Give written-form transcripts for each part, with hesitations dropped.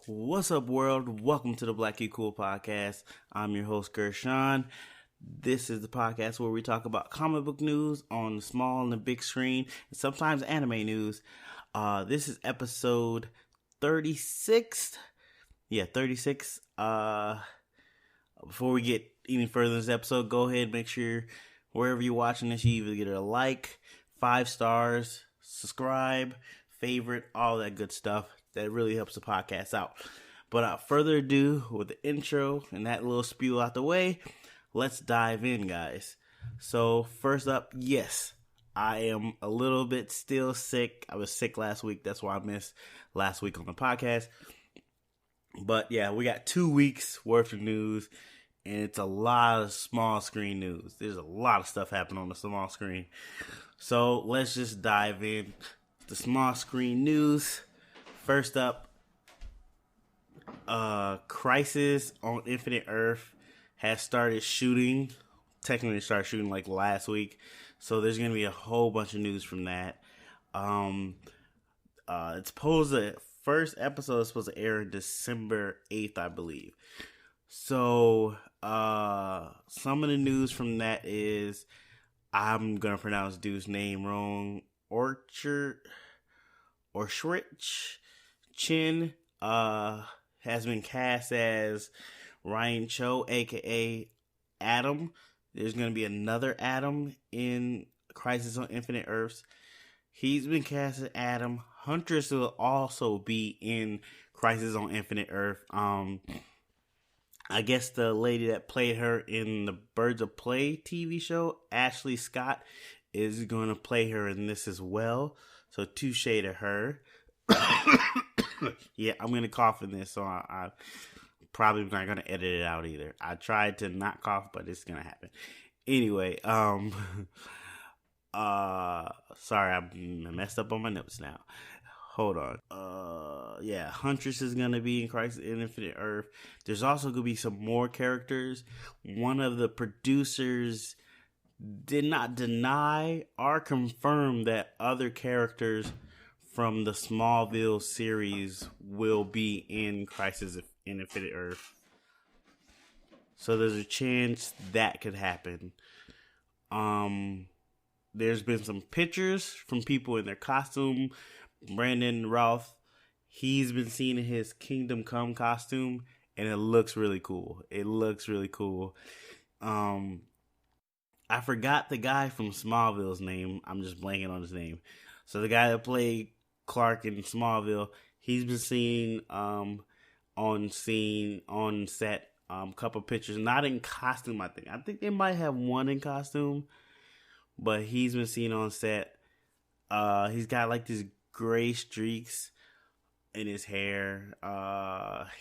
What's up, world? Welcome to the Black Geek Cool podcast. I'm your host, Gershon. This is the podcast where we talk about comic book news on the small and the big screen, and sometimes anime news. This is episode 36. Yeah, 36. Before we get any further in this episode, go ahead and make sure wherever you're watching this, you either get a like, 5 stars, subscribe, favorite, all that good stuff. That really helps the podcast out. But without further ado, with the intro and that little spiel out the way, let's dive in, guys. So first up, yes, I am a little bit still sick. I was sick last week. That's why I missed last week on the podcast. But yeah, we got 2 weeks worth of news, and it's a lot of small screen news. There's a lot of stuff happening on the small screen. So let's just dive in. The small screen news. First up, Crisis on Infinite Earth has started shooting. Technically, it started shooting like last week. So there's going to be a whole bunch of news from that. It's supposed to, first episode is supposed to air December 8th, I believe. So, some of the news from that is, I'm going to pronounce dude's name wrong. Osric Chan has been cast as Ryan Cho, aka Adam. There's going to be another Adam in Crisis on Infinite Earths. He's been cast as Adam. Huntress will also be in Crisis on Infinite Earth. I guess the lady that played her in the Birds of Prey TV show, Ashley Scott, is going to play her in this as well. So touche to her. Yeah, I'm going to cough in this, so I probably not going to edit it out either. I tried to not cough, but it's going to happen. Anyway, sorry, I messed up on my notes now. Hold on. Yeah, Huntress is going to be in Crisis on Infinite Earth. There's also going to be some more characters. One of the producers did not deny or confirm that other characters from the Smallville series will be in Crisis in Infinite Earth. So there's a chance that could happen. There's been some pictures from people in their costume. Brandon Routh, he's been seen in his Kingdom Come costume, and it looks really cool. I forgot the guy from Smallville's name. I'm just blanking on his name. So the guy that played Clark in Smallville, he's been seen on set. Couple pictures, not in costume. I think they might have one in costume, but he's been seen on set. He's got like these gray streaks in his hair.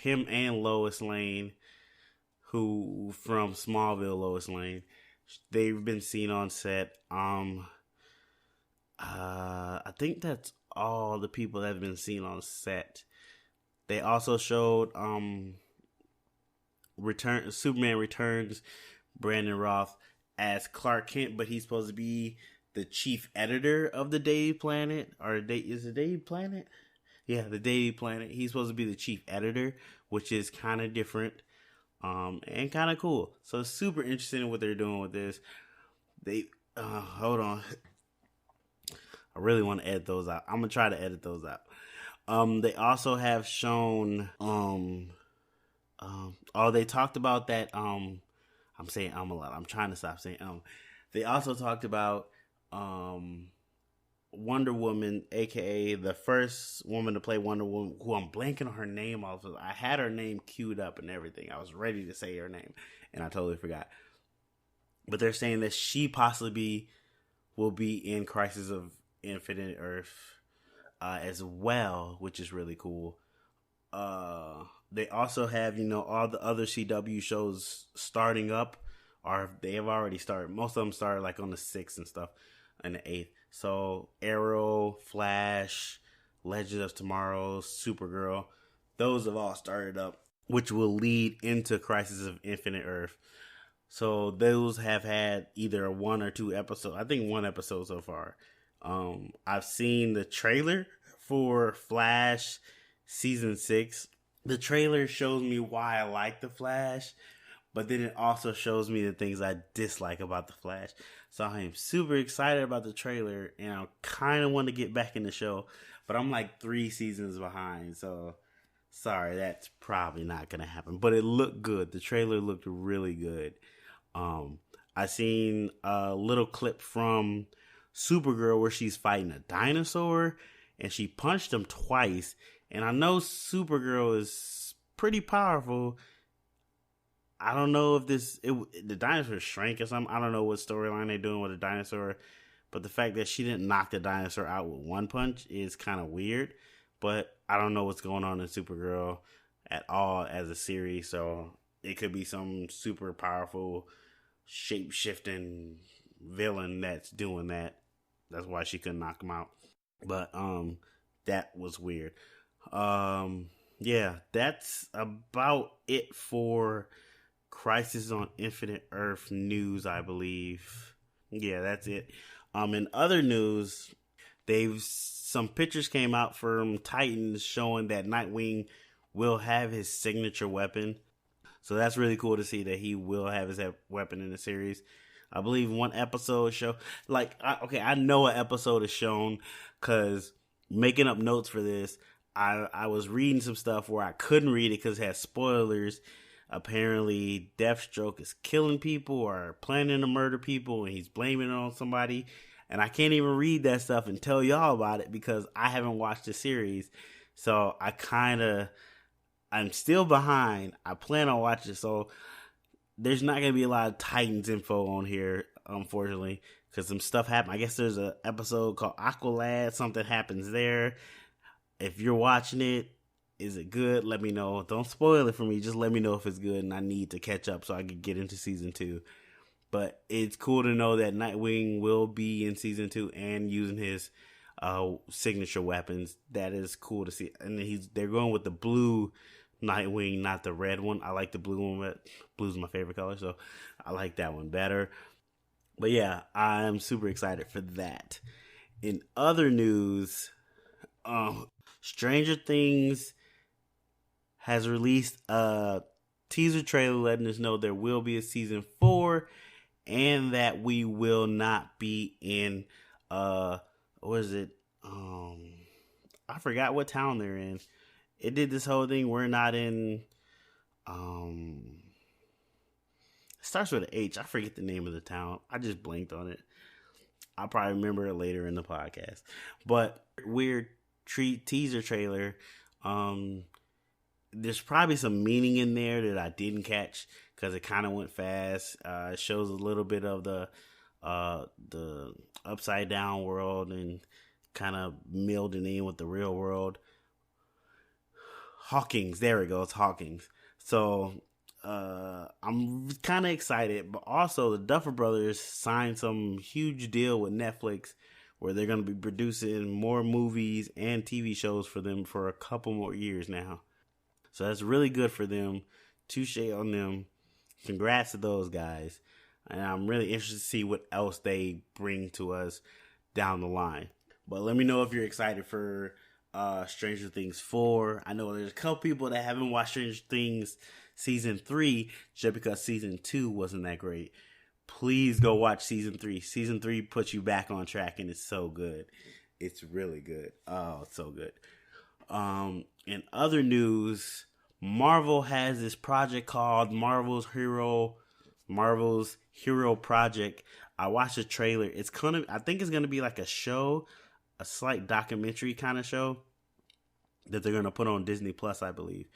Him and Lois Lane, who from Smallville, Lois Lane, they've been seen on set. I think that's all the people that have been seen on set. They also showed Superman Returns, Brandon Routh as Clark Kent, but he's supposed to be the chief editor of the Daily Planet. Is it Daily Planet? Yeah, the Daily Planet. He's supposed to be the chief editor, which is kind of different and kind of cool. So it's super interesting in what they're doing with this. Hold on. I really want to edit those out. I'm going to try to edit those out. They also have shown, they talked about that, I'm saying a lot. I'm trying to stop saying They also talked about, Wonder Woman, aka the first woman to play Wonder Woman, who I'm blanking on her name off of. I had her name queued up and everything. I was ready to say her name, and I totally forgot. But they're saying that she possibly will be in Crisis of Infinite Earth as well, which is really cool. They also have, all the other CW shows starting up, or they have already started. Most of them started like on the 6th and stuff, and the 8th. So Arrow, Flash, Legends of Tomorrow, Supergirl, those have all started up, which will lead into Crisis of Infinite Earth. So those have had either 1 or 2 episodes. I think 1 episode so far. I've seen the trailer for Flash season 6, the trailer shows me why I like the Flash, but then it also shows me the things I dislike about the Flash. So I am super excited about the trailer, and I kind of want to get back in the show, but I'm like 3 seasons behind. So sorry, that's probably not gonna happen. But it looked good. The trailer looked really good. I seen a little clip from Supergirl where she's fighting a dinosaur, and she punched him twice. And I know Supergirl is pretty powerful. I don't know if the dinosaur shrank or something. I don't know what storyline they're doing with the dinosaur, but the fact that she didn't knock the dinosaur out with one punch is kind of weird. But I don't know what's going on in Supergirl at all as a series, so it could be some super powerful shape shifting villain that's doing that. That's why she couldn't knock him out. But that was weird. Yeah, that's about it for Crisis on Infinite Earth news, I believe. Yeah, that's it. In other news, some pictures came out from Titans showing that Nightwing will have his signature weapon. So that's really cool to see that he will have his weapon in the series. I believe one episode show, I know an episode is shown because making up notes for this, I was reading some stuff where I couldn't read it because it had spoilers. Apparently, Deathstroke is killing people or planning to murder people, and he's blaming it on somebody. And I can't even read that stuff and tell y'all about it because I haven't watched the series. So I'm still behind. I plan on watching it, so there's not going to be a lot of Titans info on here, unfortunately, because some stuff happened. I guess there's an episode called Aqualad. Something happens there. If you're watching it, is it good? Let me know. Don't spoil it for me. Just let me know if it's good and I need to catch up so I can get into season 2. But it's cool to know that Nightwing will be in season 2 and using his signature weapons. That is cool to see. And they're going with the blue Nightwing, not the red one. I like the blue one. Blue's my favorite color, so I like that one better. But yeah, I'm super excited for that. In other news, Stranger Things has released a teaser trailer letting us know there will be a season 4 and that we will not be in what is it? I forgot what town they're in. It did this whole thing. We're not in it starts with an H. I forget the name of the town. I just blinked on it. I'll probably remember it later in the podcast. But weird teaser trailer. There's probably some meaning in there that I didn't catch because it kind of went fast. It shows a little bit of the upside down world and kind of melding in with the real world. Hawkins, there we go. It's Hawkins. So I'm kind of excited, but also the Duffer Brothers signed some huge deal with Netflix where they're going to be producing more movies and TV shows for them for a couple more years now. So that's really good for them. Touche on them. Congrats to those guys. And I'm really interested to see what else they bring to us down the line. But let me know if you're excited for Stranger Things 4. I know there's a couple people that haven't watched Stranger Things Season 3 just because Season 2 wasn't that great. Please go watch Season 3. Season 3 puts you back on track and it's so good. It's really good. Oh, it's so good. In other news, Marvel has this project called Marvel's Hero Project. I watched the trailer. I think it's gonna be like a show, a slight documentary kind of show that they're gonna put on Disney Plus, I believe.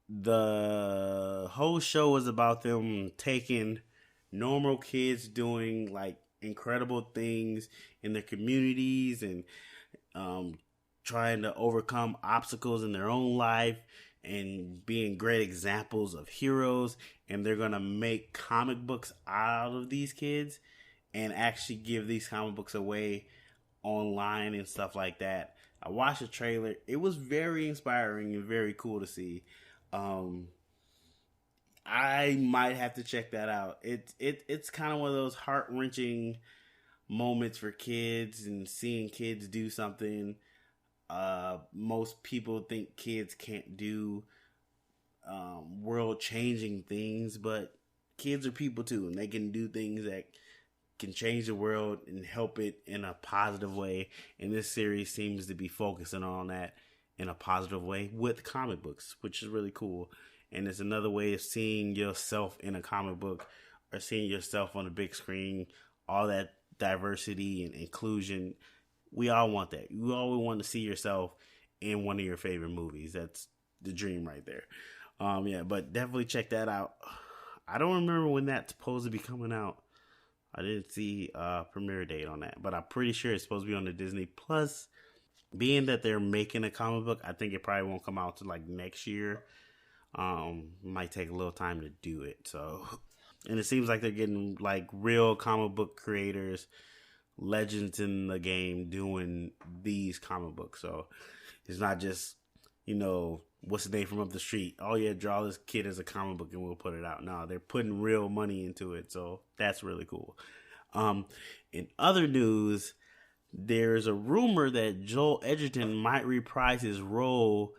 The whole show is about them taking normal kids doing like incredible things in their communities and trying to overcome obstacles in their own life and being great examples of heroes. And they're going to make comic books out of these kids and actually give these comic books away online and stuff like that. I watched the trailer. It was very inspiring and very cool to see. I might have to check that out. It's kind of one of those heart-wrenching moments for kids and seeing kids do something Most people think kids can't do world changing things, but kids are people too, and they can do things that can change the world and help it in a positive way. And this series seems to be focusing on that in a positive way with comic books, which is really cool. And it's another way of seeing yourself in a comic book or seeing yourself on the big screen. All that diversity and inclusion, we all want that. You always want to see yourself in one of your favorite movies. That's the dream right there. Yeah, but definitely check that out. I don't remember when that's supposed to be coming out. I didn't see a premiere date on that, but I'm pretty sure it's supposed to be on the Disney Plus. Being that they're making a comic book, I think it probably won't come out till like next year. Might take a little time to do it. So, and it seems like they're getting like real comic book creators, legends in the game doing these comic books. So it's not just, what's the name from up the street? Oh yeah, draw this kid as a comic book and we'll put it out. No, they're putting real money into it. So that's really cool. In other news, there's a rumor that Joel Edgerton might reprise his role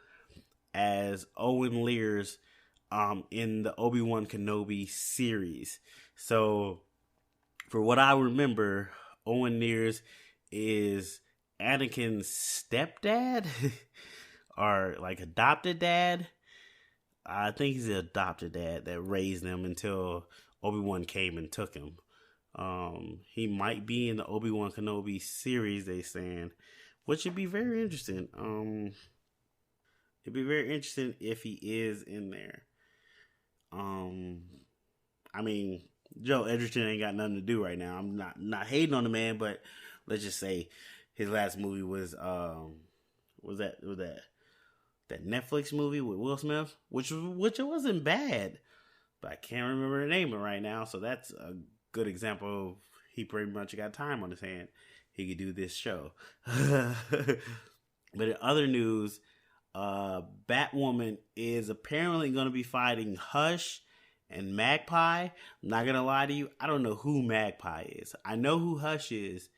as Owen Lear's in the Obi-Wan Kenobi series. So, for what I remember, Owen Lear's is Anakin's stepdad or like adopted dad. I think he's the adopted dad that raised them until Obi-Wan came and took him. He might be in the Obi-Wan Kenobi series, they saying, which would be very interesting. It'd be very interesting if he is in there. I mean, Joe Edgerton ain't got nothing to do right now. I'm not hating on the man, but let's just say his last movie was that Netflix movie with Will Smith, which it wasn't bad, but I can't remember the name of it right now. So that's a good example of he pretty much got time on his hand. He could do this show. But in other news, Batwoman is apparently going to be fighting Hush and Magpie. I'm not going to lie to you, I don't know who Magpie is. I know who Hush is,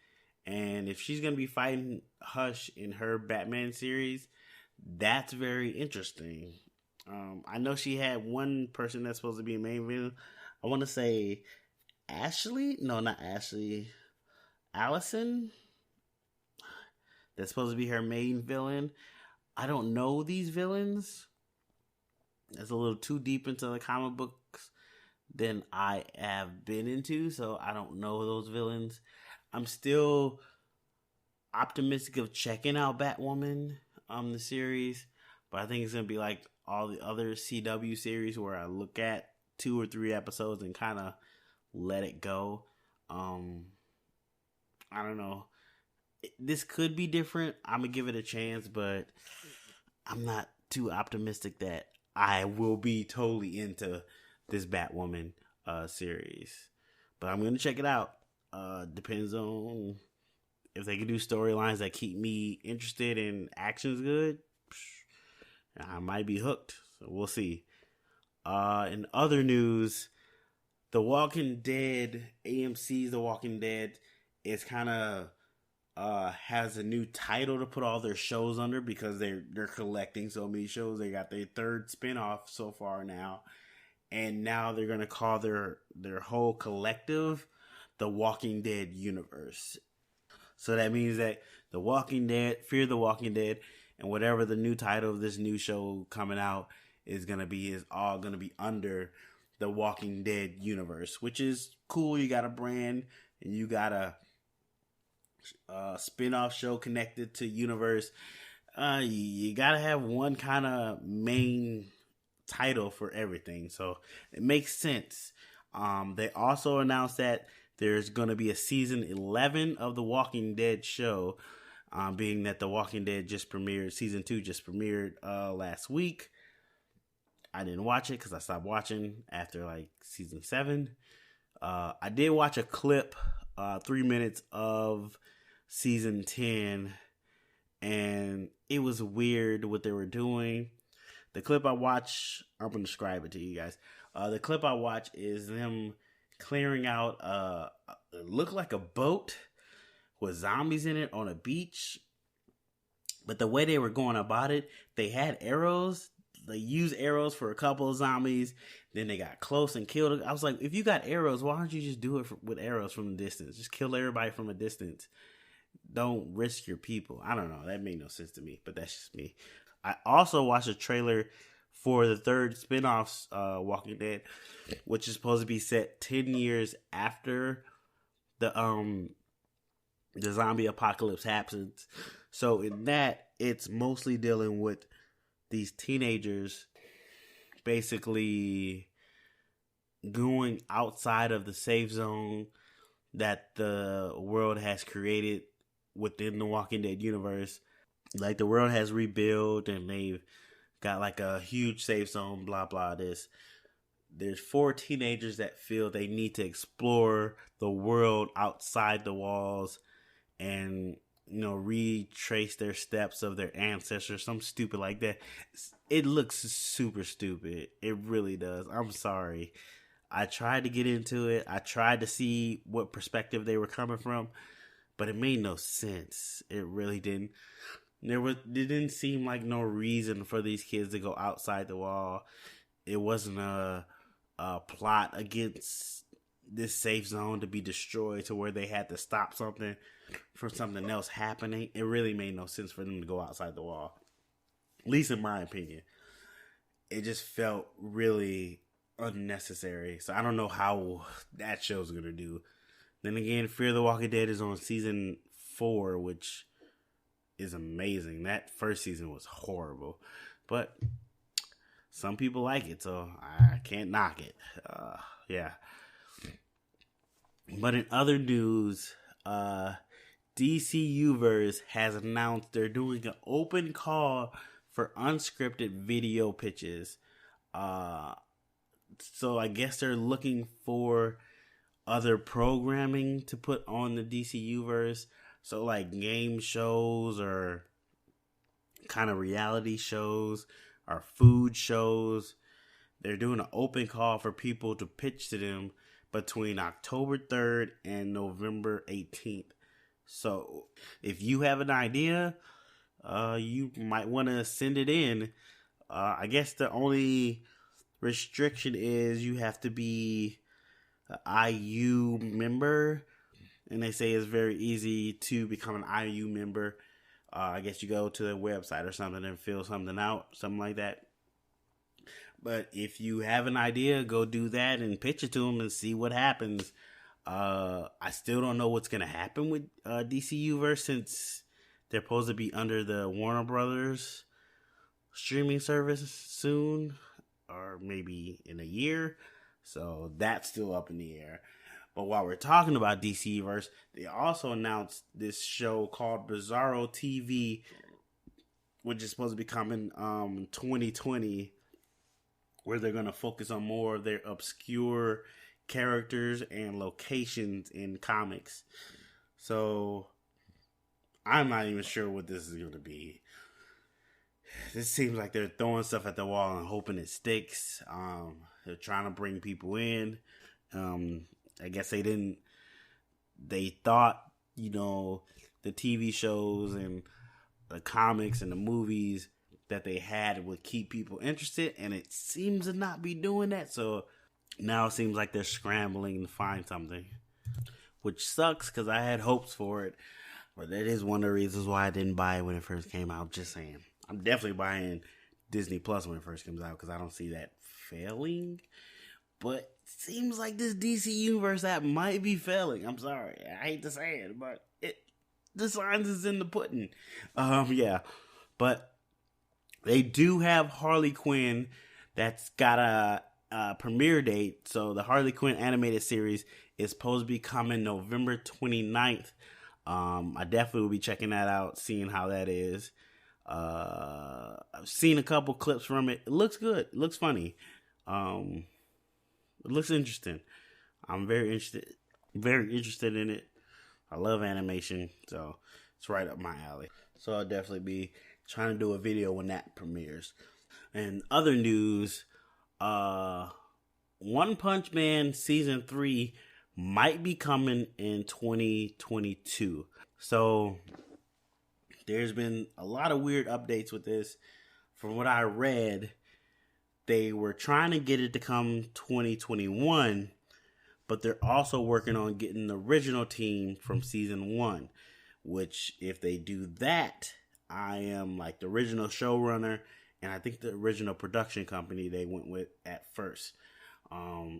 and if she's going to be fighting Hush in her Batman series, that's very interesting. I know she had one person that's supposed to be a main villain. I want to say Ashley? No, not Ashley. Allison? That's supposed to be her main villain. I don't know these villains. That's a little too deep into the comic books than I have been into, so I don't know those villains. I'm still optimistic of checking out Batwoman, the series, but I think it's gonna be like all the other CW series where I look at 2 or 3 episodes and kind of let it go. I don't know. This could be different. I'm gonna give it a chance, but I'm not too optimistic that I will be totally into this Batwoman series. But I'm gonna check it out. Depends on if they can do storylines that keep me interested and action's good. I might be hooked. So we'll see. In other news, The Walking Dead, AMC's The Walking Dead is kind of has a new title to put all their shows under because they're collecting so many shows. They got their 3rd spinoff so far now, and now they're gonna call their whole collective the Walking Dead universe. So that means that The Walking Dead, Fear the Walking Dead, and whatever the new title of this new show coming out is all gonna be under the Walking Dead universe, which is cool. You got a brand and you got a spin-off show connected to universe. You gotta have one kind of main title for everything, so it makes sense. They also announced that there's going to be a season 11 of The Walking Dead show, being that The Walking Dead season 2 just premiered last week. I didn't watch it because I stopped watching after like season 7. I did watch a clip, 3 minutes of season 10, and it was weird what they were doing. The clip I watched, I'm going to describe it to you guys. The clip I watched is them clearing out it looked like a boat with zombies in it on a beach. But the way they were going about it, they had arrows. They used arrows for a couple of zombies. Then they got close and killed. I was like, if you got arrows, why don't you just do it with arrows from a distance? Just kill everybody from a distance. Don't risk your people. I don't know. That made no sense to me, but that's just me. I also watched a trailer for the third spinoff, Walking Dead, which is supposed to be set 10 years after the zombie apocalypse happens. So in that, it's mostly dealing with these teenagers basically going outside of the safe zone that the world has created within the Walking Dead universe. Like, the world has rebuilt and they've got like a huge safe zone, blah, blah, this. There's 4 teenagers that feel they need to explore the world outside the walls and, you know, retrace their steps of their ancestors, something stupid like that. It looks super stupid. It really does. I'm sorry. I tried to get into it. I tried to see what perspective they were coming from, but it made no sense. It really didn't. It didn't seem like no reason for these kids to go outside the wall. It wasn't a plot against this safe zone to be destroyed to where they had to stop something from something else happening. It really made no sense for them to go outside the wall. At least in my opinion. It just felt really unnecessary. So I don't know how that show's going to do. Then again, Fear the Walking Dead is on season 4, which is amazing. That first season was horrible. But some people like it, so I can't knock it. Yeah. But in other news, DCUverse has announced they're doing an open call for unscripted video pitches. So I guess they're looking for other programming to put on the DCUverse. So like game shows or kind of reality shows or food shows. They're doing an open call for people to pitch to them between October 3rd and November 18th. So if you have an idea, you might want to send it in. I guess the only restriction is you have to be an IU member. And they say it's very easy to become an IU member. I guess you go to their website or something and fill something out, something like that. But if you have an idea, go do that and pitch it to them and see what happens. I still don't know what's going to happen with DCUverse since they're supposed to be under the Warner Brothers streaming service soon, or maybe in a year. So that's still up in the air. But while we're talking about DCverse, they also announced this show called Bizarro TV, which is supposed to be coming 2020, where they're going to focus on more of their obscure characters and locations in comics. So I'm not even sure what this is going to be. This seems like they're throwing stuff at the wall and hoping it sticks. They're trying to bring people in. I guess they thought, you know, the TV shows and the comics and the movies that they had would keep people interested, and it seems to not be doing that. So now it seems like they're scrambling to find something, which sucks because I had hopes for it. But that is one of the reasons why I didn't buy it when it first came out. Just saying. I'm definitely buying Disney Plus when it first comes out because I don't see that failing. But it seems like this DC Universe app might be failing. I'm sorry. I hate to say it, but the signs is in the pudding. Yeah. But they do have Harley Quinn that's got a premiere date. So the Harley Quinn animated series is supposed to be coming November 29th. I definitely will be checking that out, seeing how that is. I've seen a couple clips from it. It looks good. It looks funny. It looks interesting. I'm very interested in it. I love animation, so it's right up my alley. So I'll definitely be trying to do a video when that premieres. And other news, One Punch Man Season 3 might be coming in 2022. So There's been a lot of weird updates with this. From what I read, they were trying to get it to come 2021, but they're also working on getting the original team from season 1, which if they do that, I am like the original showrunner, and I think the original production company they went with at first.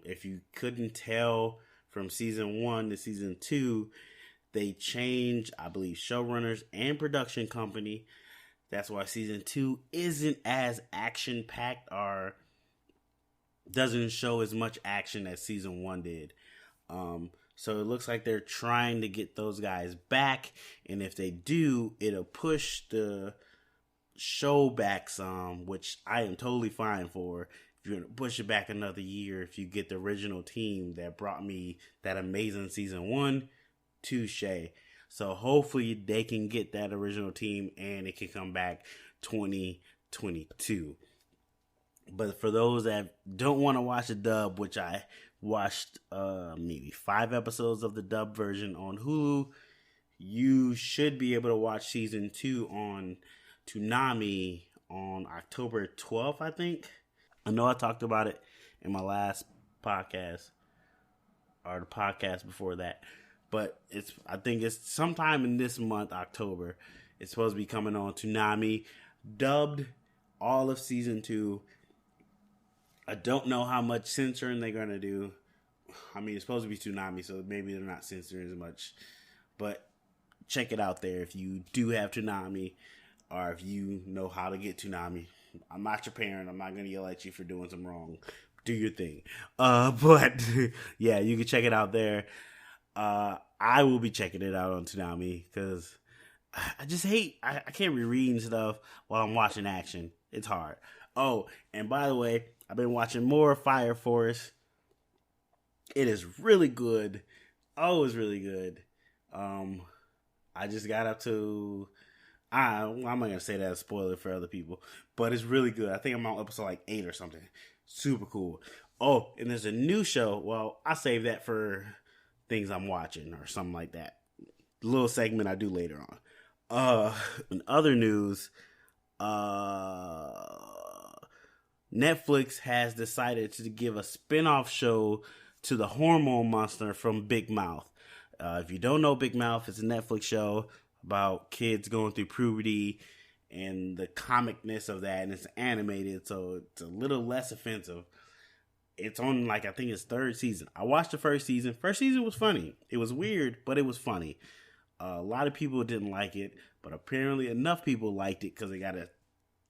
If you couldn't tell from season 1 to season 2, they changed, I believe, showrunners and production company. That's why season 2 isn't as action-packed or doesn't show as much action as season 1 did. So it looks like they're trying to get those guys back. And if they do, it'll push the show back some, which I am totally fine for. If you're going to push it back another year, if you get the original team that brought me that amazing season 1, touche. So hopefully they can get that original team and it can come back 2022. But for those that don't want to watch the dub, which I watched maybe 5 episodes of the dub version on Hulu, you should be able to watch season 2 on Toonami on October 12th, I think. I know I talked about it in my last podcast or the podcast before that. But I think it's sometime in this month, October. It's supposed to be coming on Toonami, dubbed all of season 2. I don't know how much censoring they're going to do. I mean, it's supposed to be Toonami, so maybe they're not censoring as much. But check it out there if you do have Toonami or if you know how to get Toonami. I'm not your parent. I'm not going to yell at you for doing something wrong. Do your thing. But yeah, you can check it out there. I will be checking it out on Toonami because I just hate, I can't be reading stuff while I'm watching action. It's hard. Oh, and by the way, I've been watching more Fire Force. It is really good. Oh, it's really good. I just got up to, I'm not going to say that as a spoiler for other people, but it's really good. I think I'm on episode like 8 or something. Super cool. Oh, and there's a new show. Well, I save that for things I'm watching or something like that. A little segment I do later on. In other news, Netflix has decided to give a spin-off show to the hormone monster from Big Mouth. If you don't know Big Mouth, it's a Netflix show about kids going through puberty and the comicness of that, and it's animated, so it's a little less offensive. It's on, like, I think it's 3rd season. I watched the first season. First season was funny. It was weird, but it was funny. A lot of people didn't like it, but apparently enough people liked it because they got a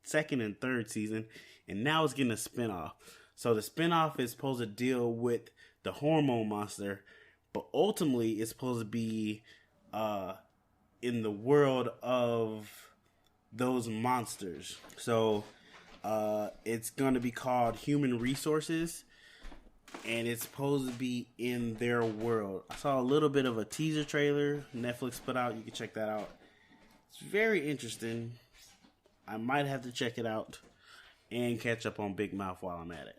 2nd and 3rd season, and now it's getting a spinoff. So the spinoff is supposed to deal with the hormone monster, but ultimately it's supposed to be in the world of those monsters. So it's going to be called Human Resources, and it's supposed to be in their world. I saw a little bit of a teaser trailer Netflix put out. You can check that out. It's very interesting. I might have to check it out and catch up on Big Mouth while I'm at it.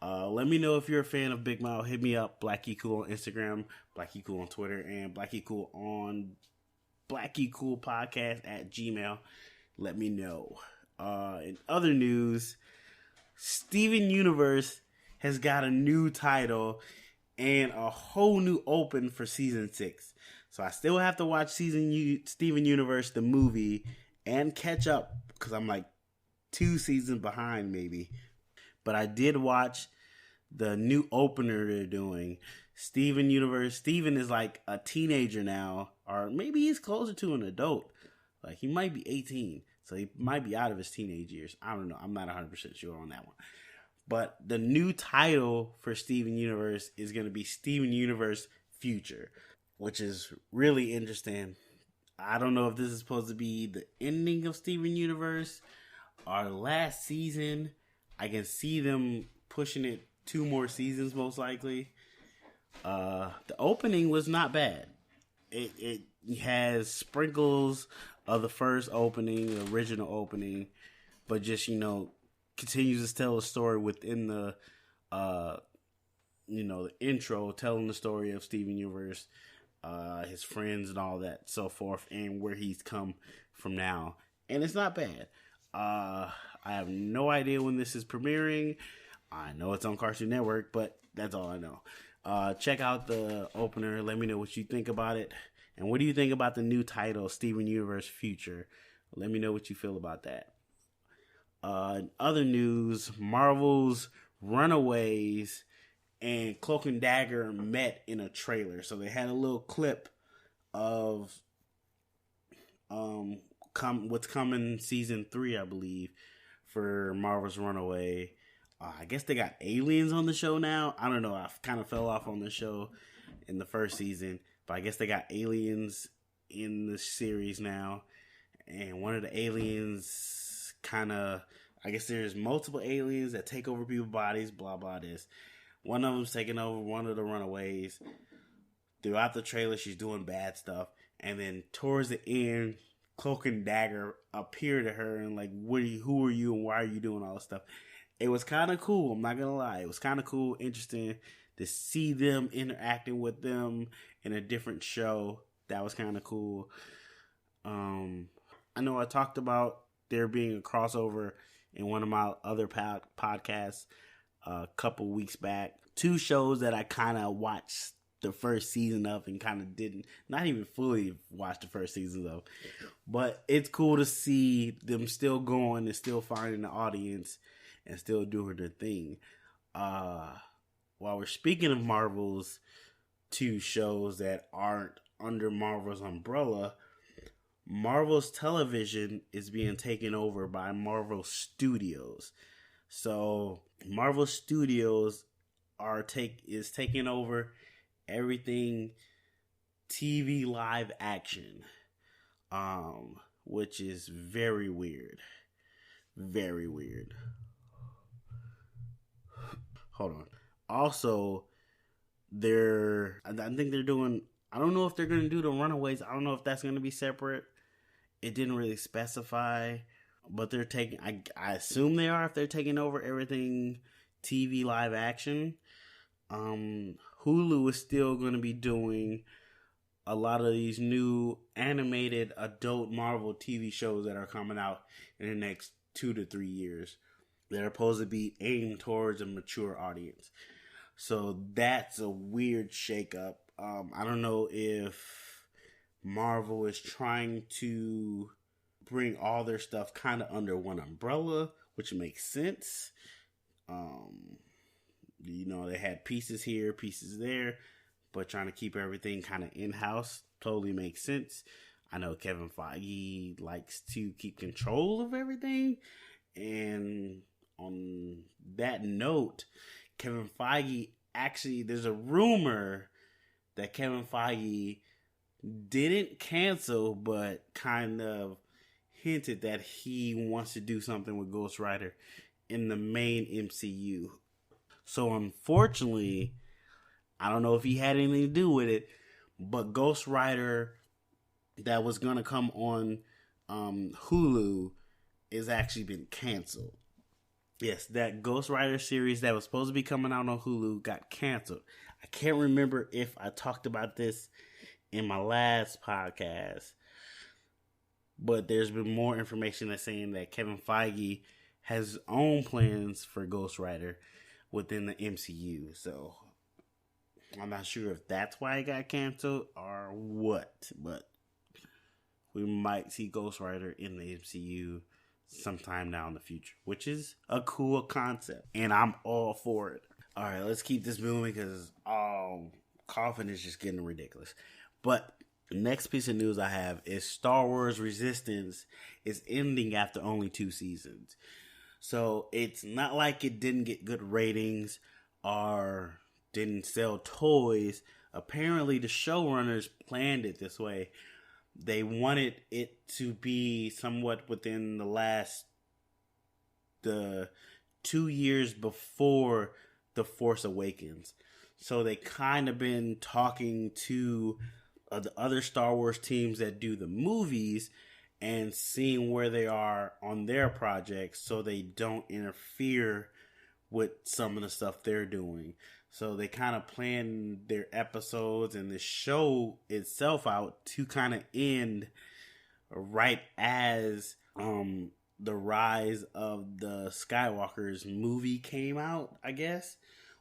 Let me know if you're a fan of Big Mouth. Hit me up, BlackEcool on Instagram, BlackEcool on Twitter, and BlackEcool on BlackEcool Podcast at Gmail. Let me know. In other news, Steven Universe has got a new title and a whole new open for season 6. So I still have to watch Steven Universe, the movie, and catch up because I'm like 2 seasons behind maybe. But I did watch the new opener they're doing. Steven Universe. Steven is like a teenager now, or maybe he's closer to an adult. Like he might be 18, so he might be out of his teenage years. I don't know. I'm not 100% sure on that one. But the new title for Steven Universe is going to be Steven Universe Future, which is really interesting. I don't know if this is supposed to be the ending of Steven Universe or the last season. I can see them pushing it 2 more seasons, most likely. The opening was not bad. It has sprinkles of the first opening, the original opening, but just, continues to tell a story within the, the intro, telling the story of Steven Universe. his friends and all that, so forth, and where he's come from now. And it's not bad. I have no idea when this is premiering. I know it's on Cartoon Network, but that's all I know. Check out the opener. Let me know what you think about it. And what do you think about the new title, Steven Universe Future? Let me know what you feel about that. Other news, Marvel's Runaways and Cloak and Dagger met in a trailer. So they had a little clip of what's coming season 3, I believe, for Marvel's Runaway. I guess they got aliens on the show now. I don't know. I kind of fell off on the show in the first season, but I guess they got aliens in the series now. And one of the aliens I guess there's multiple aliens that take over people's bodies, blah, blah, this. One of them's taking over one of the runaways. Throughout the trailer, she's doing bad stuff. And then towards the end, Cloak and Dagger appear to her and like, who are you and why are you doing all this stuff? It was kind of cool. I'm not going to lie. It was kind of cool, interesting to see them interacting with them in a different show. That was kind of cool. I know I talked about there being a crossover in one of my other podcasts a couple weeks back. 2 shows that I kind of watched the first season of and kind of not even fully watch the first season of. But it's cool to see them still going and still finding the audience and still doing their thing. While we're speaking of Marvel's 2 shows that aren't under Marvel's umbrella, Marvel's television is being taken over by Marvel Studios. So Marvel Studios is taking over everything TV live action, which is very weird. Very weird. Hold on. Also, I think they're doing, I don't know if they're going to do the Runaways. I don't know if that's going to be separate. It didn't really specify, but they're taking, I assume they are if they're taking over everything TV live action. Hulu is still going to be doing a lot of these new animated adult Marvel TV shows that are coming out in the next 2 to 3 years. They're supposed to be aimed towards a mature audience. So that's a weird shakeup. I don't know if Marvel is trying to bring all their stuff kind of under one umbrella, which makes sense. They had pieces here, pieces there, but trying to keep everything kind of in-house totally makes sense. I know Kevin Feige likes to keep control of everything. And on that note, Kevin Feige, actually, there's a rumor that Kevin Feige didn't cancel, but kind of hinted that he wants to do something with Ghost Rider in the main MCU. So unfortunately, I don't know if he had anything to do with it, but Ghost Rider that was going to come on Hulu is actually been canceled. Yes, that Ghost Rider series that was supposed to be coming out on Hulu got canceled. I can't remember if I talked about this in my last podcast, but there's been more information that's saying that Kevin Feige has his own plans for Ghost Rider within the MCU. So I'm not sure if that's why it got canceled or what, but we might see Ghost Rider in the MCU sometime now in the future, which is a cool concept, and I'm all for it. All right, let's keep this moving because coughing is just getting ridiculous. But the next piece of news I have is Star Wars Resistance is ending after only 2 seasons. So it's not like it didn't get good ratings or didn't sell toys. Apparently the showrunners planned it this way. They wanted it to be somewhat within the 2 years before The Force Awakens. So they kind of been talking to the other Star Wars teams that do the movies and seeing where they are on their projects so they don't interfere with some of the stuff they're doing. So they kind of plan their episodes and the show itself out to kind of end right as the Rise of the Skywalkers movie came out, I guess,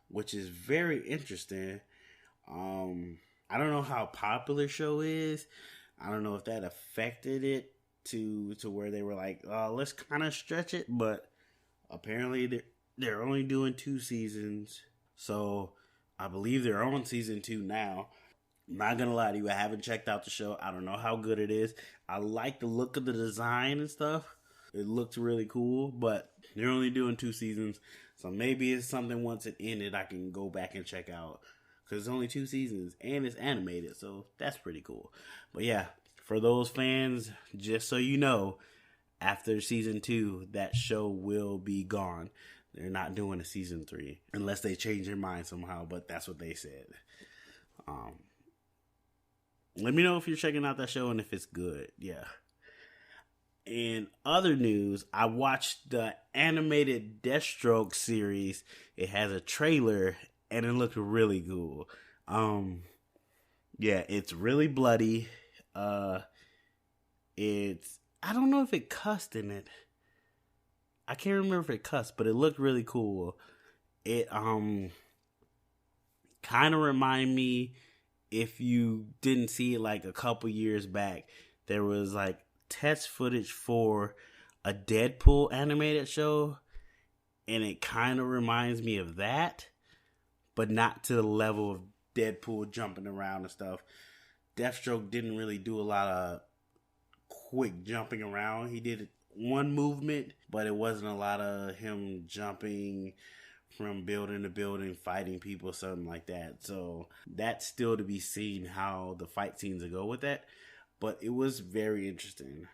which is very interesting. I don't know how popular the show is. I don't know if that affected it to where they were like, let's kind of stretch it, but apparently they're only doing 2 seasons. So I believe they're on season 2 now. I'm not gonna lie to you, I haven't checked out the show. I don't know how good it is. I like the look of the design and stuff. It looks really cool, but they're only doing 2 seasons. So maybe it's something once it ended I can go back and check out. Because it's only 2 seasons and it's animated, so that's pretty cool. But yeah, for those fans, just so you know, after season 2, that show will be gone. They're not doing a season 3 unless they change their mind somehow, but that's what they said. Let me know if you're checking out that show and if it's good. Yeah. In other news, I watched the animated Deathstroke series. It has a trailer and it looked really cool. Yeah, it's really bloody. I don't know if it cussed in it. I can't remember if it cussed, but it looked really cool. It kind of reminded me, if you didn't see it like a couple years back, there was like test footage for a Deadpool animated show, and it kind of reminds me of that, but not to the level of Deadpool jumping around and stuff. Deathstroke didn't really do a lot of quick jumping around. He did one movement, but it wasn't a lot of him jumping from building to building, fighting people, something like that. So that's still to be seen how the fight scenes will go with that. But it was very interesting.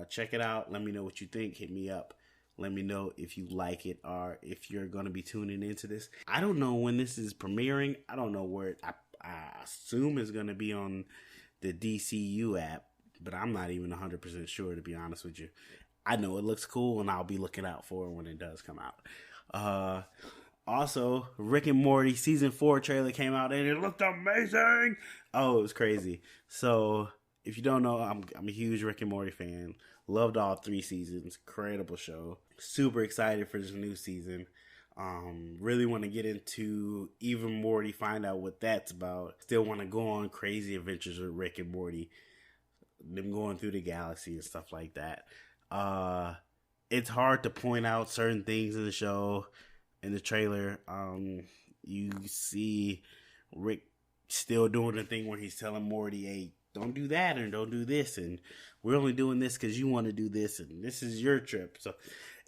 Check it out. Let me know what you think. Hit me up. Let me know if you like it or if you're going to be tuning into this. I don't know when this is premiering. I don't know where I assume it's going to be on the DCU app, but I'm not even 100% sure, to be honest with you. I know it looks cool, and I'll be looking out for it when it does come out. Also, Rick and Morty season 4 trailer came out, and it looked amazing. Oh, it was crazy. So if you don't know, I'm a huge Rick and Morty fan. Loved all 3 seasons. Incredible show. Super excited for this new season. Really want to get into even Morty, find out what that's about. Still want to go on crazy adventures with Rick and Morty. Them going through the galaxy and stuff like that. It's hard to point out certain things in the show, in the trailer. You see Rick still doing the thing where he's telling Morty, hey, don't do that and don't do this, and we're only doing this because you want to do this, and this is your trip. So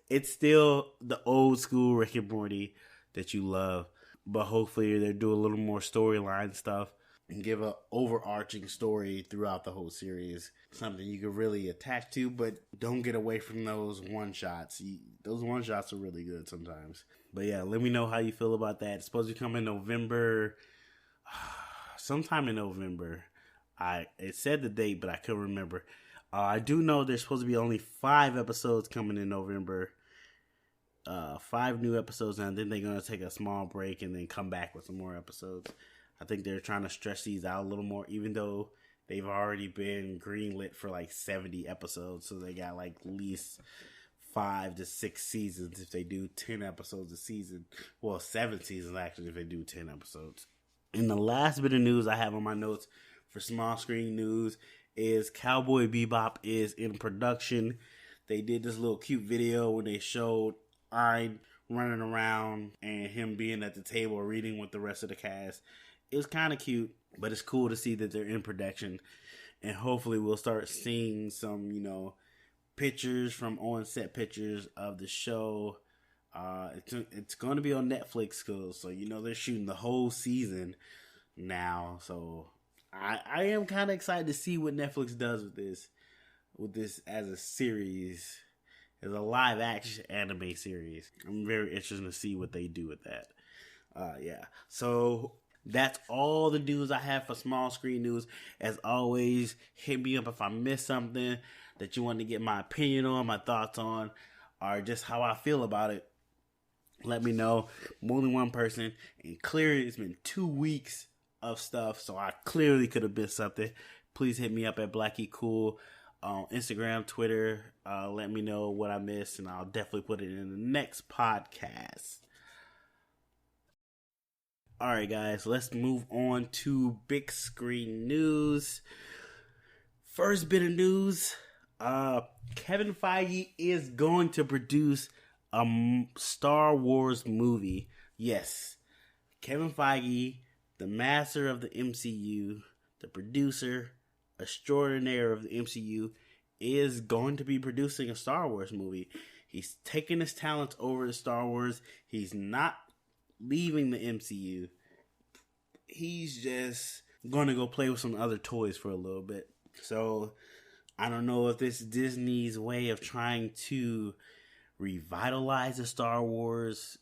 it's still the old school Rick and Morty that you love, but hopefully they do a little more storyline stuff and give an overarching story throughout the whole series. Something you can really attach to, but don't get away from those one-shots. Those one-shots are really good sometimes. But yeah, let me know how you feel about that. It's supposed to come in November. Sometime in November. It said the date, but I couldn't remember. I do know there's supposed to be only 5 episodes coming in November. 5 new episodes, and then they're going to take a small break and then come back with some more episodes. I think they're trying to stretch these out a little more, even though they've already been greenlit for like 70 episodes. So they got like at least 5 to 6 seasons if they do 10 episodes a season. Well, 7 seasons actually if they do 10 episodes. And the last bit of news I have on my notes for small screen news is Cowboy Bebop is in production. They did this little cute video where they showed Iron running around and him being at the table reading with the rest of the cast. It was kind of cute, but it's cool to see that they're in production. And hopefully we'll start seeing some, pictures from on-set pictures of the show. It's going to be on Netflix, so they're shooting the whole season now. So I am kind of excited to see what Netflix does with this as a series, as a live action anime series. I'm very interested to see what they do with that. Yeah. So that's all the news I have for small screen news. As always, hit me up if I missed something that you want to get my opinion on, my thoughts on, or just how I feel about it. Let me know. I'm only one person, and clearly it's been 2 weeks of stuff, so I clearly could have missed something. Please hit me up at BlackieCool on Instagram, Twitter. Let me know what I missed, and I'll definitely put it in the next podcast. Alright, guys, let's move on to big screen news. First bit of news, Kevin Feige is going to produce a Star Wars movie. Yes, Kevin Feige, the master of the MCU, the producer extraordinaire of the MCU, is going to be producing a Star Wars movie. He's taking his talents over to Star Wars. He's not leaving the MCU. He's just going to go play with some other toys for a little bit. So, I don't know if this is Disney's way of trying to revitalize the Star Wars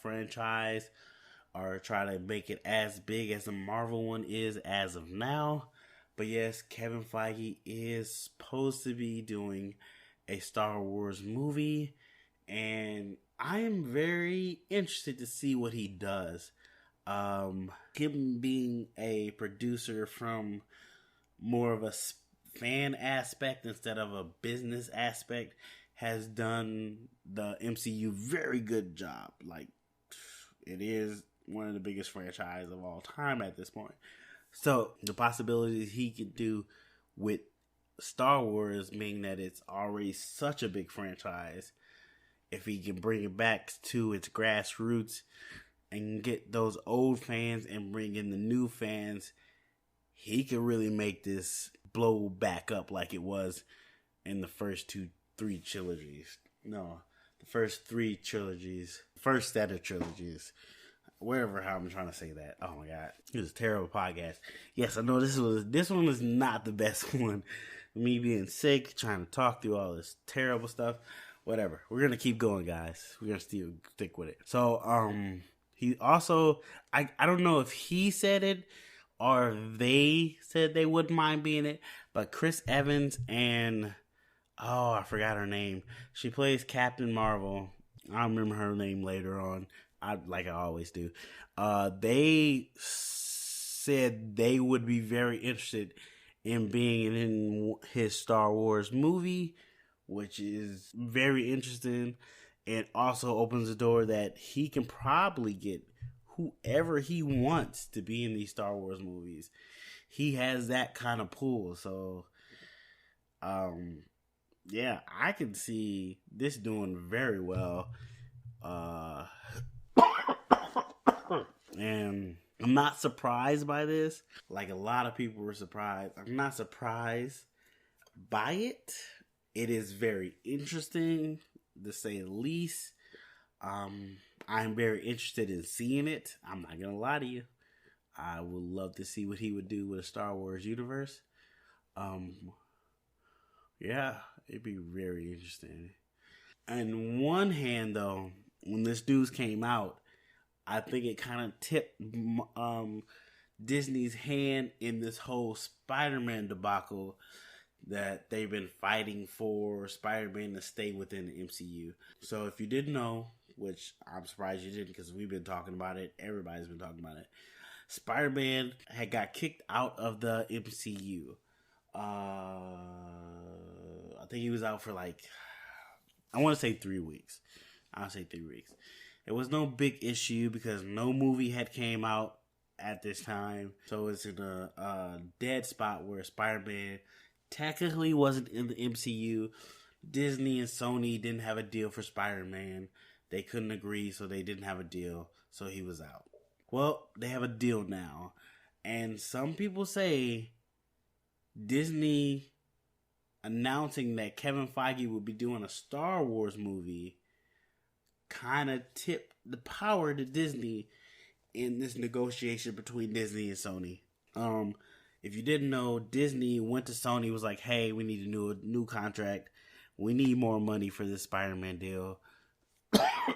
franchise or try to make it as big as the Marvel one is as of now. But yes, Kevin Feige is supposed to be doing a Star Wars movie, and I am very interested to see what he does. Him being a producer from more of a fan aspect instead of a business aspect has done the MCU very good job. Like, it is one of the biggest franchises of all time at this point. So the possibilities he could do with Star Wars, meaning that it's already such a big franchise, if he can bring it back to its grassroots and get those old fans and bring in the new fans, he could really make this blow back up like it was in the first three trilogies. No, the first three trilogies, first set of trilogies. Wherever how I'm trying to say that. Oh my god. It was a terrible podcast. Yes, I know this one was not the best one. Me being sick, trying to talk through all this terrible stuff. Whatever. We're gonna keep going, guys. We're gonna still stick with it. So, he also I don't know if he said it or they said they wouldn't mind being it, but Chris Evans and I forgot her name. She plays Captain Marvel. I'll remember her name later on. I always do. They said they would be very interested in being in his Star Wars movie, which is very interesting, and also opens the door that he can probably get whoever he wants to be in these Star Wars movies. He has that kind of pull, so yeah, I can see this doing very well. And I'm not surprised by this. Like a lot of people were surprised. I'm not surprised by it. It is very interesting, to say the least. I'm very interested in seeing it. I'm not gonna lie to you. I would love to see what he would do with a Star Wars universe. Yeah, it'd be very interesting. On one hand, though, when this news came out, I think it kind of tipped Disney's hand in this whole Spiderman debacle that they've been fighting for Spider-Man to stay within the MCU. So if you didn't know, which I'm surprised you didn't because we've been talking about it, everybody's been talking about it, Spider-Man had got kicked out of the MCU. I think he was out for I want to say 3 weeks. I'll say 3 weeks. It was no big issue because no movie had came out at this time. So it's in a dead spot where Spider-Man technically wasn't in the MCU. Disney and Sony didn't have a deal for Spider-Man. They couldn't agree, so they didn't have a deal. So he was out. Well, they have a deal now. And some people say Disney announcing that Kevin Feige would be doing a Star Wars movie kind of tipped the power to Disney in this negotiation between Disney and Sony. If you didn't know, Disney went to Sony, was like, hey, we need a new contract. We need more money for this Spider-Man deal. I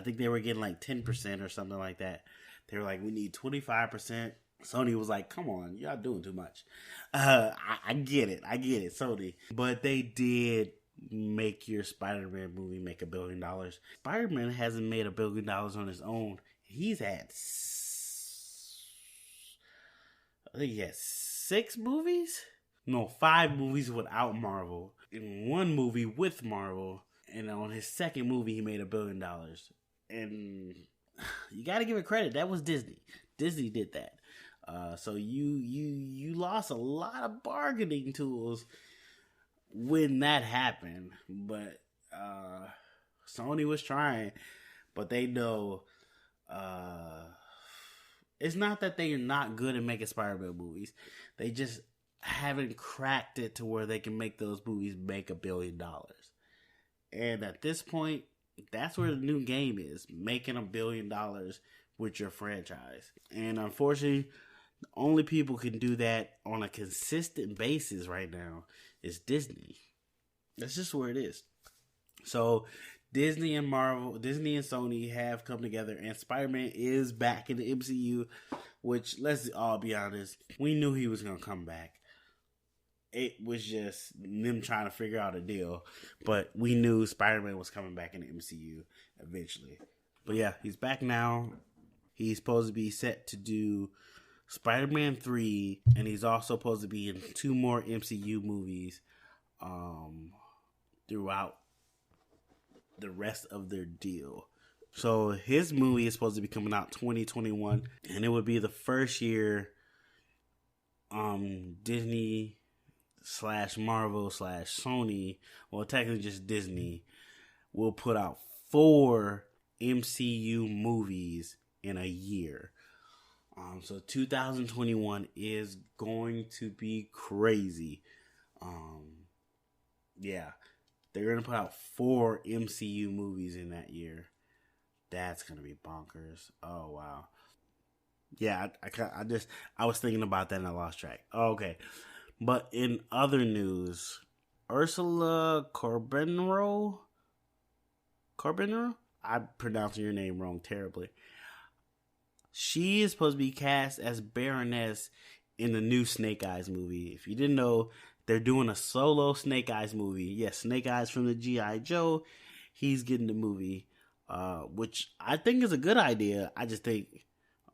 think they were getting 10% or something like that. They were like, we need 25%. Sony was like, come on, y'all doing too much. I get it, Sony. But they did make your Spider-Man movie make $1 billion. Spider-Man hasn't made $1 billion on his own. He's had, I think he has 6 movies? No, 5 movies without Marvel. And 1 movie with Marvel. And on his second movie, he made $1 billion. And you got to give it credit. That was Disney. Disney did that. So you lost a lot of bargaining tools when that happened. But Sony was trying. But they know it's not that they're not good at making Spider-Man movies. They just haven't cracked it to where they can make those movies make $1 billion. And at this point, that's where the new game is. Making $1 billion with your franchise. And unfortunately, the only people who can do that on a consistent basis right now is Disney. That's just where it is. So Disney and Sony have come together, and Spider-Man is back in the MCU, which, let's all be honest, we knew he was going to come back. It was just them trying to figure out a deal, but we knew Spider-Man was coming back in the MCU eventually. But yeah, he's back now. He's supposed to be set to do Spider-Man 3, and he's also supposed to be in 2 more MCU movies throughout the rest of their deal. So his movie is supposed to be coming out 2021, and it would be the first year Disney / Marvel / Sony, well, technically just Disney, will put out 4 MCU movies in a year. So 2021 is going to be crazy. Yeah, they're going to put out 4 MCU movies in that year. That's going to be bonkers. Oh, wow. Yeah, I was thinking about that and I lost track. Okay. But in other news, Ursula Corberino? I'm pronouncing your name wrong terribly. She is supposed to be cast as Baroness in the new Snake Eyes movie. If you didn't know, they're doing a solo Snake Eyes movie. Yes, Snake Eyes from the G.I. Joe. He's getting the movie, which I think is a good idea. I just think,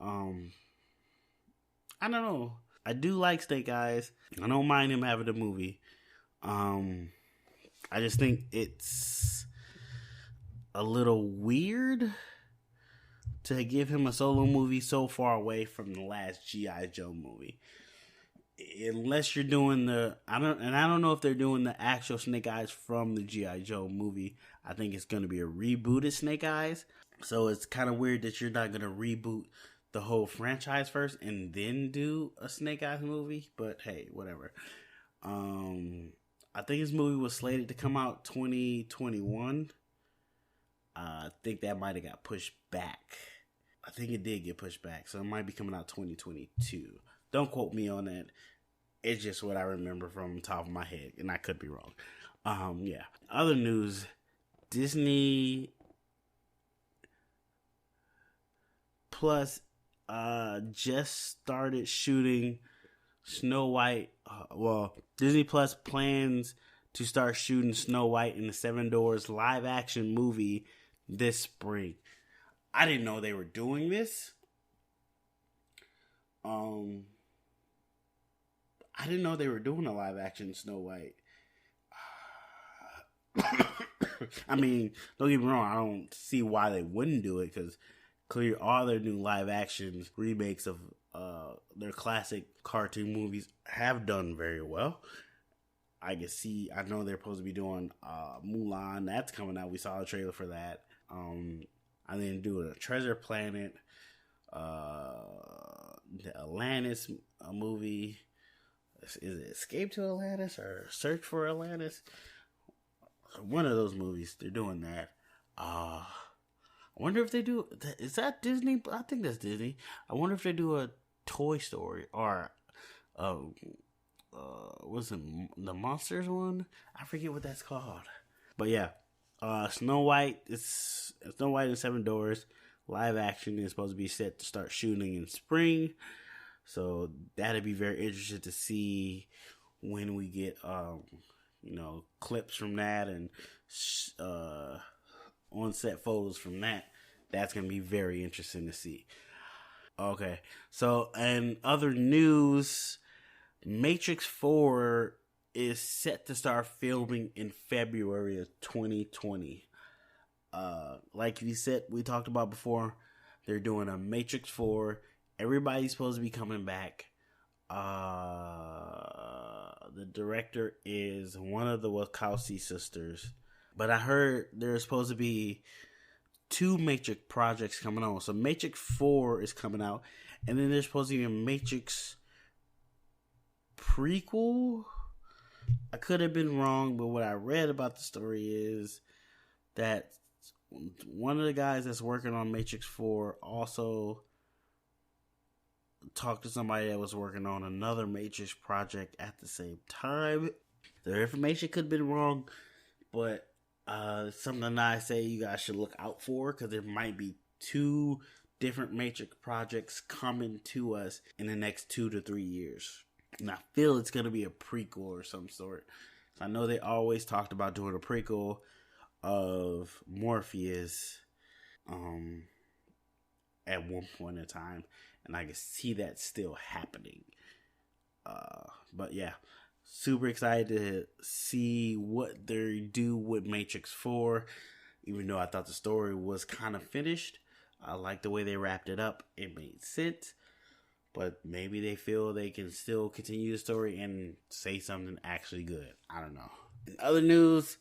I don't know. I do like Snake Eyes. I don't mind him having a movie. I just think it's a little weird to give him a solo movie so far away from the last G.I. Joe movie. Unless you're doing I don't know if they're doing the actual Snake Eyes from the G.I. Joe movie. I think it's going to be a rebooted Snake Eyes. So it's kind of weird that you're not going to reboot the whole franchise first and then do a Snake Eyes movie. But hey, whatever. I think his movie was slated to come out 2021. I think that might have got pushed back. I think it did get pushed back, so it might be coming out 2022. Don't quote me on that. It's just what I remember from the top of my head, and I could be wrong. Yeah. Other news, Disney Plus just started shooting Snow White. Disney Plus plans to start shooting Snow White and the Seven Dwarfs live action movie this spring. I didn't know they were doing this. I didn't know they were doing a live action Snow White. I mean, don't get me wrong, I don't see why they wouldn't do it, because clearly all their new live action remakes of their classic cartoon movies have done very well. I know they're supposed to be doing Mulan. That's coming out. We saw a trailer for that. I then do a Treasure Planet, the Atlantis movie. Is it Escape to Atlantis or Search for Atlantis? One of those movies. They're doing that. I wonder if they do. Is that Disney? I think that's Disney. I wonder if they do a Toy Story or what's it, the Monsters one? I forget what that's called. But yeah, Snow White. It's Snow White and Seven Dwarfs live action is supposed to be set to start shooting in spring. So that'd be very interesting to see when we get clips from that and on-set photos from that. That's going to be very interesting to see. Okay, so in other news, Matrix 4 is set to start filming in February of 2020. Like we talked about before, they're doing a Matrix 4. Everybody's supposed to be coming back. The director is one of the Wachowski sisters. But I heard there's supposed to be 2 Matrix projects coming on. So Matrix 4 is coming out. And then there's supposed to be a Matrix prequel. I could have been wrong, but what I read about the story is that one of the guys that's working on Matrix 4 also talked to somebody that was working on another Matrix project at the same time. The information could have been wrong, but something I say you guys should look out for, because there might be 2 different Matrix projects coming to us in the next 2 to 3 years. And I feel it's going to be a prequel or some sort. I know they always talked about doing a prequel of Morpheus at one point in time. And I can see that still happening. But yeah, super excited to see what they do with Matrix 4. Even though I thought the story was kind of finished, I like the way they wrapped it up. It made sense. But maybe they feel they can still continue the story and say something actually good. I don't know. In other news,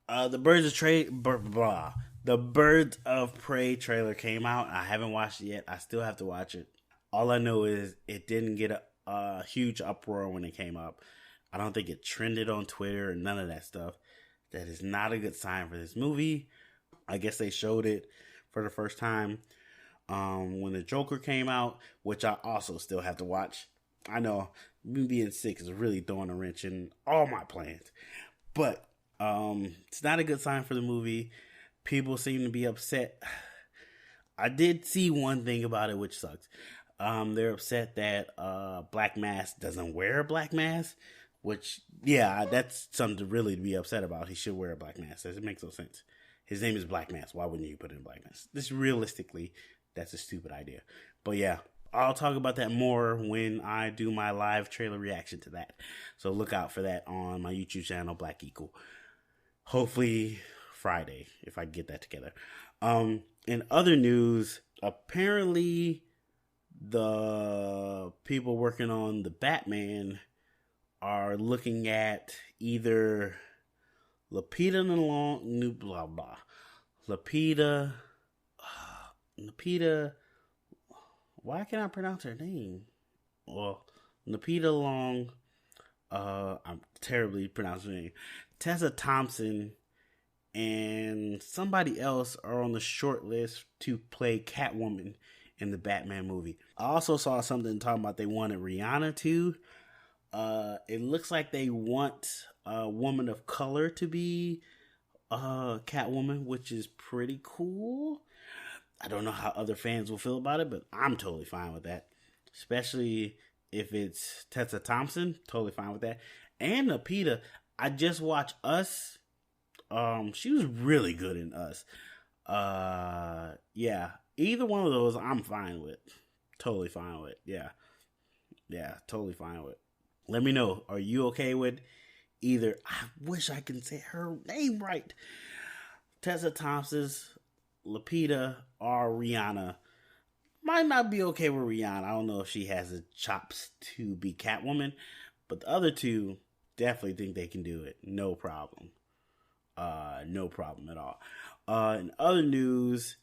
the Birds of Prey trailer came out. I haven't watched it yet. I still have to watch it. All I know is it didn't get a huge uproar when it came up. I don't think it trended on Twitter or none of that stuff. That is not a good sign for this movie. I guess they showed it for the first time when the Joker came out, which I also still have to watch. I know me being sick is really throwing a wrench in all my plans, but it's not a good sign for the movie. People seem to be upset. I did see one thing about it, which sucks. They're upset that Black Mask doesn't wear a black mask, which, yeah, that's something to really be upset about. He should wear a black mask. It makes no sense. His name is Black Mask. Why wouldn't you put in Black Mask? This realistically, that's a stupid idea. But yeah, I'll talk about that more when I do my live trailer reaction to that. So look out for that on my YouTube channel, Black Equal. Hopefully Friday, if I can get that together. In other news, apparently the people working on the Batman are looking at either Lupita Lupita, why can't I pronounce her name? Well, Lupita Long, I'm terribly pronouncing her name. Tessa Thompson and somebody else are on the short list to play Catwoman in the Batman movie. I also saw something talking about they wanted Rihanna too. It looks like they want a woman of color to be Catwoman, which is pretty cool. I don't know how other fans will feel about it, but I'm totally fine with that. Especially if it's Tessa Thompson, totally fine with that. And Lupita, I just watched Us. She was really good in Us. Yeah, either one of those I'm fine with. Totally fine with. Yeah, totally fine with. Let me know. Are you okay with either? I wish I could say her name right. Tessa Thompson's, Lupita, or Rihanna. Might not be okay with Rihanna. I don't know if she has the chops to be Catwoman, but the other two definitely think they can do it. No problem. No problem at all. In other news,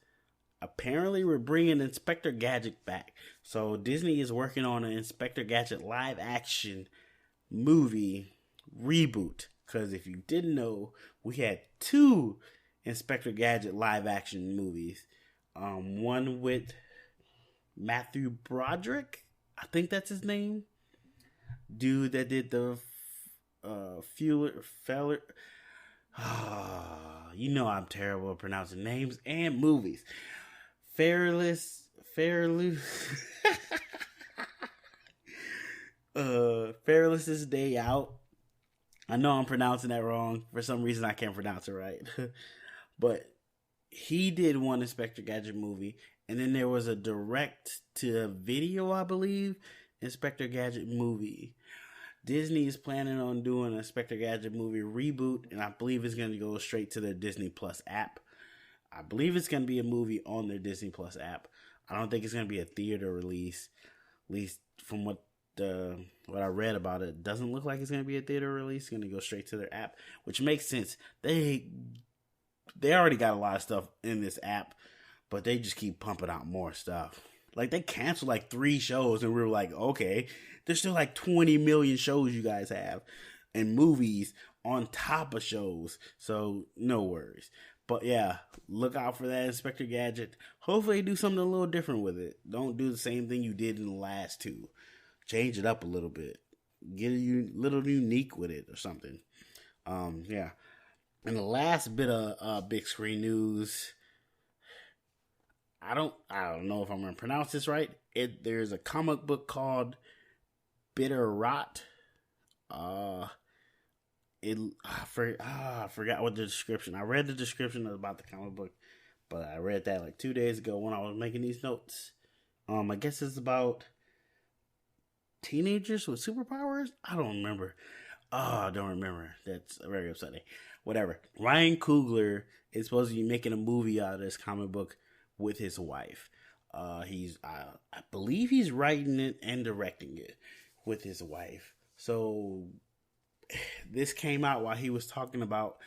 apparently we're bringing Inspector Gadget back. So Disney is working on an Inspector Gadget live action movie reboot. Because if you didn't know, we had 2 Inspector Gadget live action movies. One with Matthew Broderick, I think that's his name. Dude that did the Feller. You know I'm terrible at pronouncing names and movies. Fearless's Day Out. I know I'm pronouncing that wrong. For some reason, I can't pronounce it right. But he did one Inspector Gadget movie, and then there was a direct to video, I believe, Inspector Gadget movie. Disney is planning on doing an Inspector Gadget movie reboot, and I believe it's going to go straight to their Disney Plus app. I believe it's going to be a movie on their Disney Plus app. I don't think it's going to be a theater release, at least from what I read about it. It doesn't look like it's going to be a theater release. It's going to go straight to their app, which makes sense. They already got a lot of stuff in this app, but they just keep pumping out more stuff. Like, they canceled like 3 shows, and we were like, okay, there's still like 20 million shows you guys have and movies on top of shows. So no worries. But yeah, look out for that Inspector Gadget. Hopefully they do something a little different with it. Don't do the same thing you did in the last 2. Change it up a little bit. Get a little unique with it or something. Yeah. And the last bit of big screen news, I don't know if I'm going to pronounce this right. There's a comic book called Bitter Rot. I forgot what the description. I read the description about the comic book, but I read that like 2 days ago when I was making these notes. I guess it's about teenagers with superpowers. I don't remember. I don't remember. That's very upsetting. Whatever. Ryan Coogler is supposed to be making a movie out of this comic book with his wife. I believe he's writing it and directing it with his wife. So this came out while he was talking about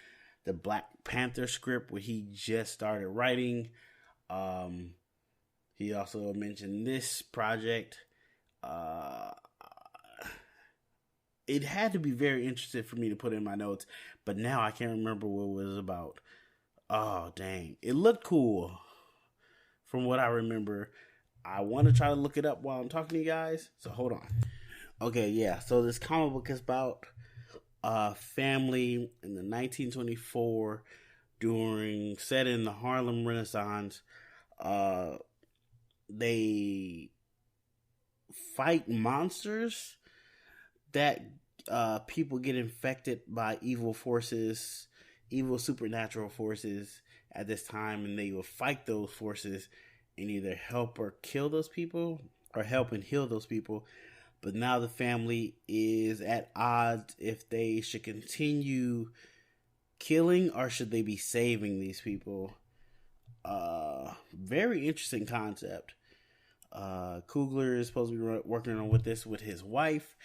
the Black Panther script, where he just started writing. He also mentioned this project. It had to be very interesting for me to put in my notes, but now I can't remember what it was about. Oh, dang. It looked cool from what I remember. I want to try to look it up while I'm talking to you guys, so hold on. Okay, yeah, so this comic book is about a family in the 1924 set in the Harlem Renaissance. They fight monsters that people get infected by evil supernatural forces at this time, and they will fight those forces and either help or kill those people, or help and heal those people. But now the family is at odds if they should continue killing or should they be saving these people. Very interesting concept. Coogler is supposed to be working on with this with his wife.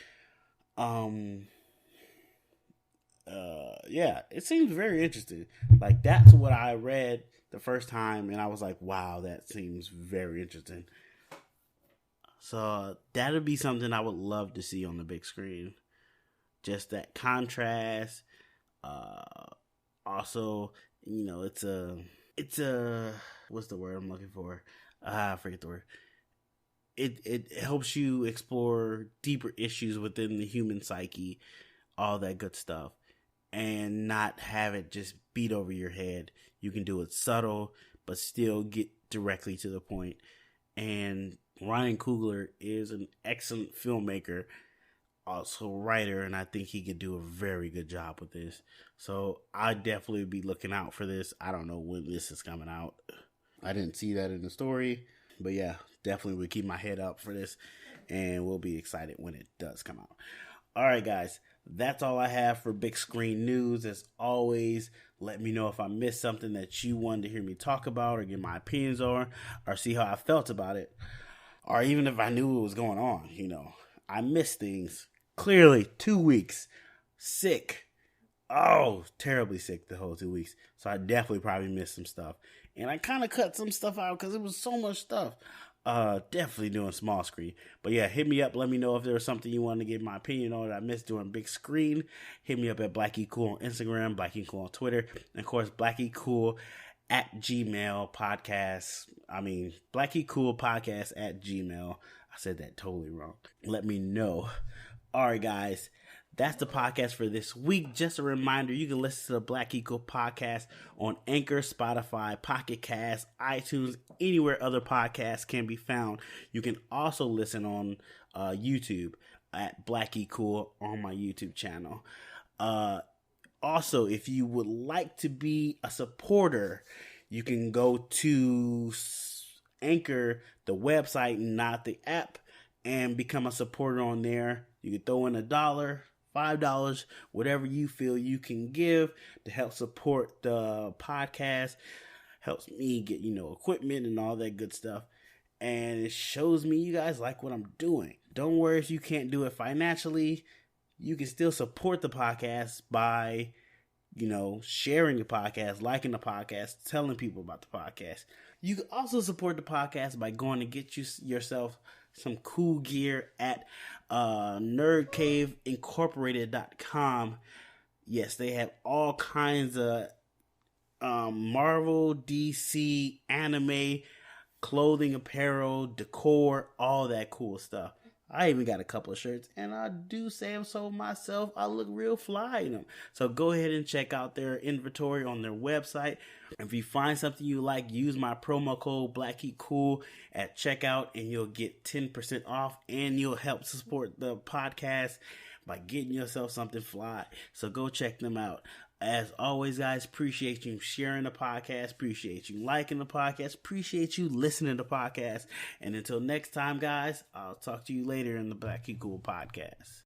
Yeah, it seems very interesting. Like, that's what I read the first time, and I was like, wow, that seems very interesting. So that'll be something I would love to see on the big screen. Just that contrast. Also, it's a what's the word I'm looking for? I forget the word. It helps you explore deeper issues within the human psyche, all that good stuff, and not have it just beat over your head. You can do it subtle, but still get directly to the point. And Ryan Coogler is an excellent filmmaker, also writer, and I think he could do a very good job with this. So I definitely be looking out for this. I don't know when this is coming out. I didn't see that in the story, but yeah, definitely will keep my head up for this, and we'll be excited when it does come out. All right, guys, that's all I have for big screen news. As always, let me know if I missed something that you wanted to hear me talk about or get my opinions on, or see how I felt about it, or even if I knew what was going on. I missed things. Clearly, 2 weeks sick. Oh, terribly sick the whole 2 weeks. So I definitely probably missed some stuff. And I kind of cut some stuff out because it was so much stuff. Definitely doing small screen. But yeah, hit me up. Let me know if there was something you wanted to get my opinion on that I missed doing big screen. Hit me up at BlackieCool on Instagram, BlackieCool on Twitter, and of course, BlackieCool at Gmail podcast. BlackieCool podcast at Gmail. I said that totally wrong. Let me know. All right, guys. That's the podcast for this week. Just a reminder, you can listen to the Black Equal podcast on Anchor, Spotify, Pocket Cast, iTunes, anywhere other podcasts can be found. You can also listen on YouTube at Black Equal on my YouTube channel. Also, if you would like to be a supporter, you can go to Anchor, the website, not the app, and become a supporter on there. You can throw in $1, $5, whatever you feel you can give to help support the podcast. Helps me get, equipment and all that good stuff. And it shows me you guys like what I'm doing. Don't worry if you can't do it financially. You can still support the podcast by, sharing the podcast, liking the podcast, telling people about the podcast. You can also support the podcast by going to get yourself some cool gear at nerdcaveincorporated.com. Yes, they have all kinds of Marvel, DC, anime, clothing, apparel, decor, all that cool stuff. I even got a couple of shirts, and I do say so myself. I look real fly in them. So go ahead and check out their inventory on their website. If you find something you like, use my promo code BlackHeatCool at checkout, and you'll get 10% off, and you'll help support the podcast by getting yourself something fly. So go check them out. As always, guys, appreciate you sharing the podcast, appreciate you liking the podcast, appreciate you listening to the podcast. And until next time, guys, I'll talk to you later in the Black Heat Cool podcast.